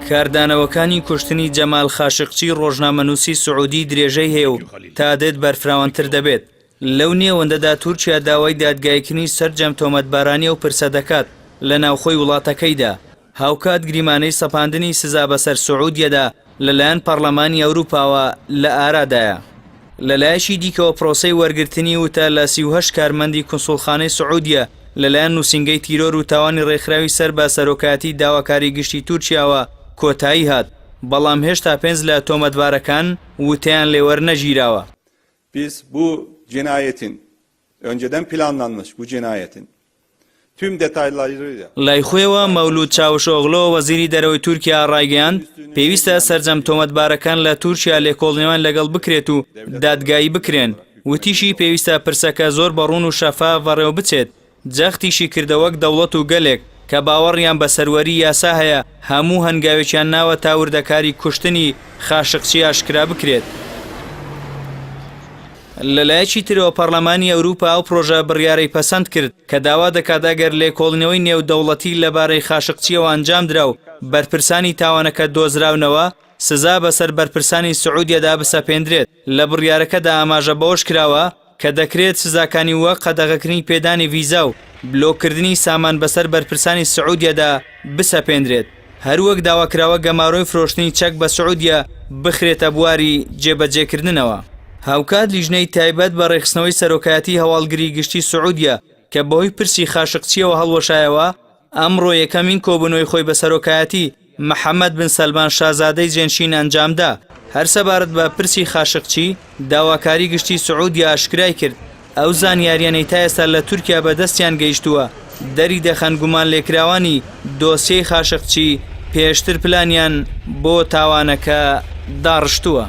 کاردانەوەکانی کوشتنی جەمال خاشقچی ڕۆژنامەنووسی سعودی درێژەی هەیە و تا دێت بەرفراوانتر دەبێت. لەو نێوەندەدا تورکیا داوای دادگایکردنی سەرجەم تۆمەتبارانی و پرسە دەکات لە ناوخۆی وڵاتەکەیدا. هاوکات گریمانەی سەپاندنی سزا بەسەر سعودیەدا لەلایەن پەرلەمانی ئەوروپاوە لە ئارادایە. لەلایەشی دیکەوە پرۆسەی وەرگرتنی وتە لە 38 کارمەندی کونسوڵخانەی سعودیە لەلایەن نووسینگەی تیرۆر و تاوانی ڕێکخراوی سەر بە سەرۆکاتی داواکاری گشتی تورکیاوە کۆتایی هات، بەڵام هێشتا 5 لە تۆمەتبارەکان وتەیان لێوەرنەگیراوە. Biz bu cinayetin, önceden planlanmış bu cinayetin tüm detaylarıyla لای خۆیەوە مەولود چاوشۆغلۆ وەزیری دەرەوەی تورکیا ڕایگەیاند پێویستە سەرجەم تۆمەتبارەکان لە تورکیا لێکۆڵینەوەیان لەگەڵ بکرێت و دادگایی بکرێن. وتیشی پێویستە پرسەکە زۆر بەڕوون و شەفاف بەڕێوە بچێت. جەختیشی کردەوەک دەوڵەت و گەلێک کە باوەڕیان بە سەروەری یاسا هەیە هەموو هەنگاوێکیان ناوە تاوردەکاری کوشتنی خاشقچی ئاشکرا بکرێت. لەلایەکی ترەوە پەرلەمانی ئەوروپا ئەو پرۆژە بڕیارەی پەسەند کرد کە داوا دەکات ئەگەر لێکۆڵینەوەی نێودەوڵەتی لەبارەی خاشقچیەوە ئەنجام درا و بەرپرسانی تاوانەکە دۆزراونەوە سزا بەسەر بەرپرسانی سعودیەدا بسەپێندرێت. لە بڕیارەکەدا ئاماژە بەوەش کراوە کە دەکرێت سزاکانی وە قەدەغەکردنی پێدانی ڤیزا و بلۆکردنی سامان بەسەر بەرپرسانی سعودیەدا بسەپێندرێت. هەروەک داواکراوە گەماڕۆی فرۆشتنی چەک بە سعودیە بخرێتە بواری جێبەجێکردنەوە. هاوکات لیژنەی تایبەت بە ڕێخستنەوەی سەرۆکایەتی هەواڵگری گشتی سعودیە کە بەهۆی پرسی خاشقچیەوە هەڵوەشایەوە ئەمڕۆ یەکەمین کۆبوونەوەی خۆی بە سەرۆکایەتی محەممەد بن سەلمان شازادەی جێنشین ئەنجامدا. هەر سەبارەت بە پرسی خاشقچی داواکاری گشتی سعودیا ئاشکرای کرد ئەو زانیاریانەی تا ئێستا لە تورکیا بەدەستیان گەیشتووە دەری دەخەن گومان لێکراوانی دۆسیەی خاشقچی پێشتر پلانیان بۆ تاوانەکە داڕشتووە.